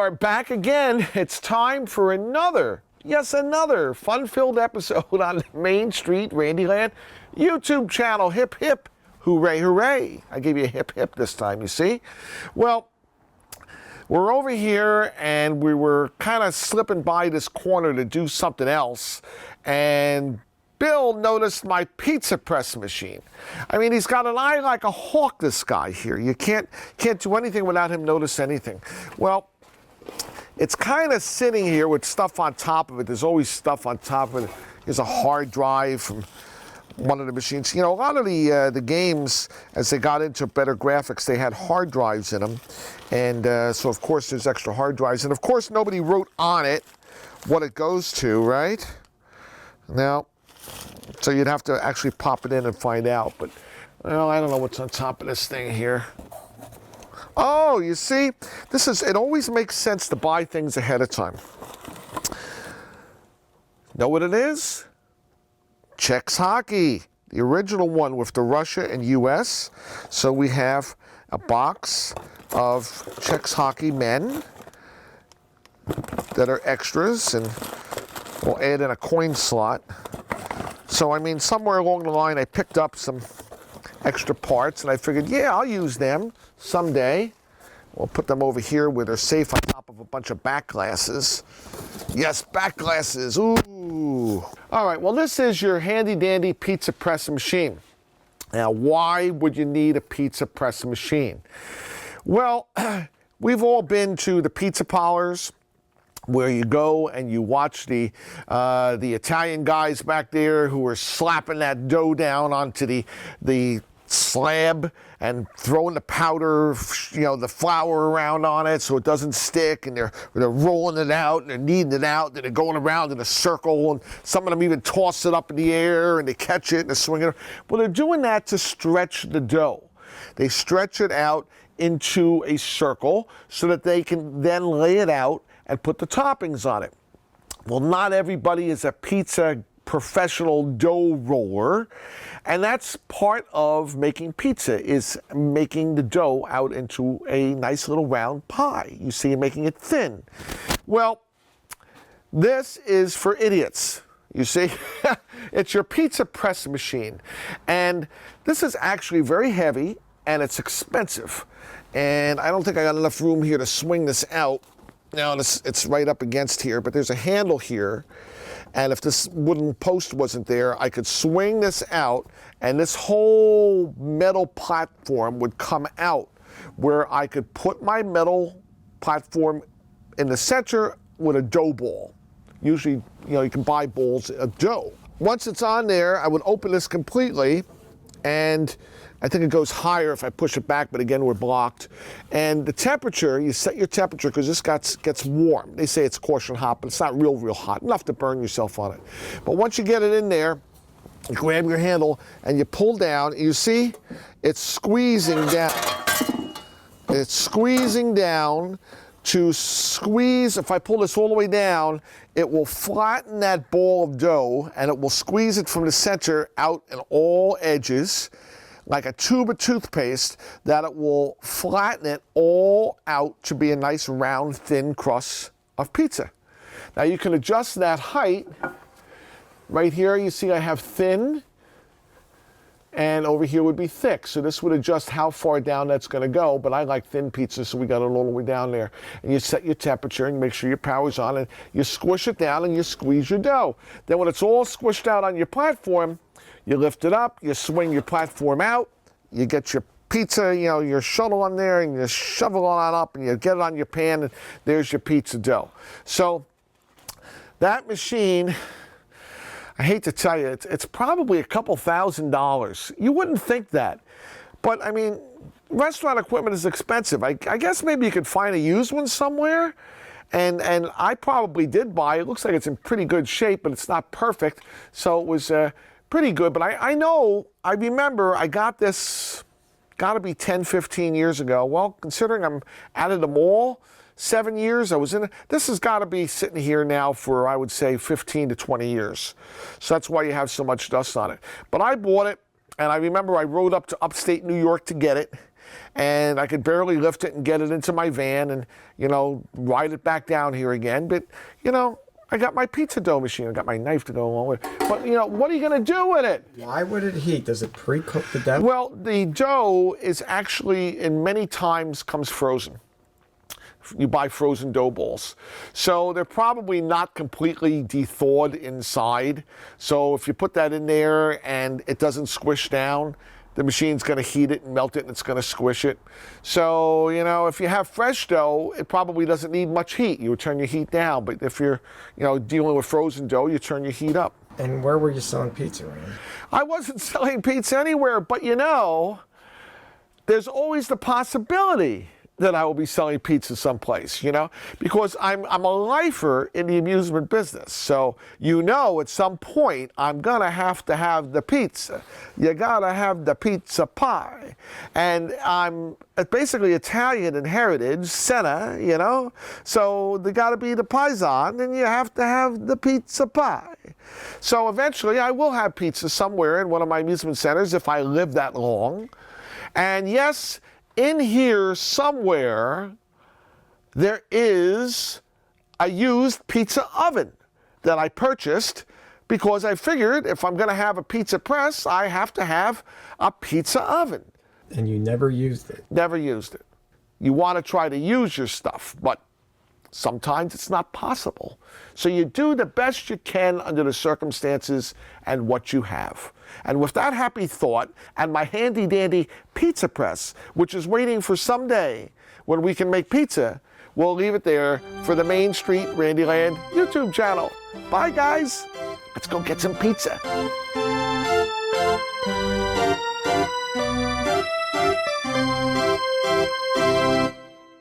are back again. It's time for another fun-filled episode on the Main Street Randyland YouTube channel. Hip, hip, hooray, hooray. I gave you a hip, hip this time, you see? Well, we're over here and we were kind of slipping by this corner to do something else, and Bill noticed my pizza press machine. I mean, he's got an eye like a hawk, this guy here. You can't do anything without him notice anything. Well, it's kind of sitting here with stuff on top of it. There's always stuff on top of it. Here's a hard drive from one of the machines. You know, a lot of the games, as they got into better graphics, they had hard drives in them. And so, of course, there's extra hard drives. And, of course, nobody wrote on it what it goes to, right? Now, so you'd have to actually pop it in and find out. But, well, I don't know what's on top of this thing here. Oh, you see, it always makes sense to buy things ahead of time. Know what it is? Czechs hockey, the original one with the Russia and US. So we have a box of Czechs hockey men that are extras, and we'll add in a coin slot. So, I mean, somewhere along the line, I picked up some extra parts, and I figured, yeah, I'll use them someday. We'll put them over here where they're safe on top of a bunch of back glasses. Yes, back glasses. Ooh. All right, well, this is your handy-dandy pizza press machine. Now, why would you need a pizza press machine? Well, we've all been to the pizza parlors, where you go and you watch the Italian guys back there who are slapping that dough down onto the slab and throwing the powder, you know, the flour around on it so it doesn't stick, and they're rolling it out and they're kneading it out, and they're going around in a circle, and some of them even toss it up in the air and they catch it and they swing it. Well, they're doing that to stretch the dough. They stretch it out into a circle so that they can then lay it out and put the toppings on it. Well, not everybody is a pizza professional dough roller, and that's part of making pizza, is making the dough out into a nice little round pie. You see, you're making it thin. Well, this is for idiots. You see, it's your pizza press machine, and this is actually very heavy and it's expensive, and I don't think I got enough room here to swing this out. Now, it's right up against here, but there's a handle here, and if this wooden post wasn't there, I could swing this out, and this whole metal platform would come out, where I could put my metal platform in the center with a dough ball. Usually, you know, you can buy balls of dough. Once it's on there, I would open this completely, and I think it goes higher if I push it back, but again, we're blocked. And the temperature, you set your temperature because this gets warm. They say it's caution hot, but it's not real hot, enough to burn yourself on it. But once you get it in there, you grab your handle and you pull down. You see, it's squeezing down. It's squeezing down to squeeze. If I pull this all the way down, it will flatten that ball of dough, and it will squeeze it from the center out in all edges, like a tube of toothpaste, that it will flatten it all out to be a nice round thin crust of pizza. Now you can adjust that height. Right here you see I have thin, and over here would be thick. So this would adjust how far down that's gonna go, but I like thin pizza, so we got it all the way down there. And you set your temperature and make sure your power's on, and you squish it down and you squeeze your dough. Then when it's all squished out on your platform, you lift it up, you swing your platform out, you get your pizza, you know, your shuttle on there, and you shovel it on up, and you get it on your pan, and there's your pizza dough. So that machine, I hate to tell you, it's probably a couple $1,000s. You wouldn't think that. But, I mean, restaurant equipment is expensive. I guess maybe you could find a used one somewhere. And I probably did buy it. It looks like it's in pretty good shape, but it's not perfect. So it was pretty good. But I remember I got this, got to be 10, 15 years ago. Well, considering I'm out of the mall, 7 years I was in it. This has got to be sitting here now for, I would say, 15 to 20 years. So that's why you have so much dust on it. But I bought it, and I remember I rode up to upstate New York to get it. and I could barely lift it and get it into my van and, you know, ride it back down here again. But, you know, I got my pizza dough machine. I got my knife to go along with it. But, you know, what are you going to do with it? Why would it heat? Does it pre-cook the dough? Well, the dough is actually, in many times, comes frozen. You buy frozen dough balls. So they're probably not completely de-thawed inside. So if you put that in there and it doesn't squish down, the machine's going to heat it and melt it, and it's going to squish it. So, you know, if you have fresh dough, it probably doesn't need much heat. You would turn your heat down. But if you're, you know, dealing with frozen dough, you turn your heat up. And where were you selling pizza, Randy? I wasn't selling pizza anywhere, but you know, there's always the possibility that I will be selling pizza someplace, you know, because I'm a lifer in the amusement business. So, you know, at some point, I'm going to have the pizza. You got to have the pizza pie. And I'm basically Italian in heritage, Senna, you know, so there got to be the paisan, and you have to have the pizza pie. So eventually, I will have pizza somewhere in one of my amusement centers if I live that long. And yes, in here somewhere, there is a used pizza oven that I purchased because I figured if I'm going to have a pizza press, I have to have a pizza oven. And you never used it? Never used it. You want to try to use your stuff, but sometimes it's not possible. So you do the best you can under the circumstances and what you have. And with that happy thought and my handy-dandy pizza press, which is waiting for someday when we can make pizza, we'll leave it there for the Main Street Randyland YouTube channel. Bye, guys. Let's go get some pizza.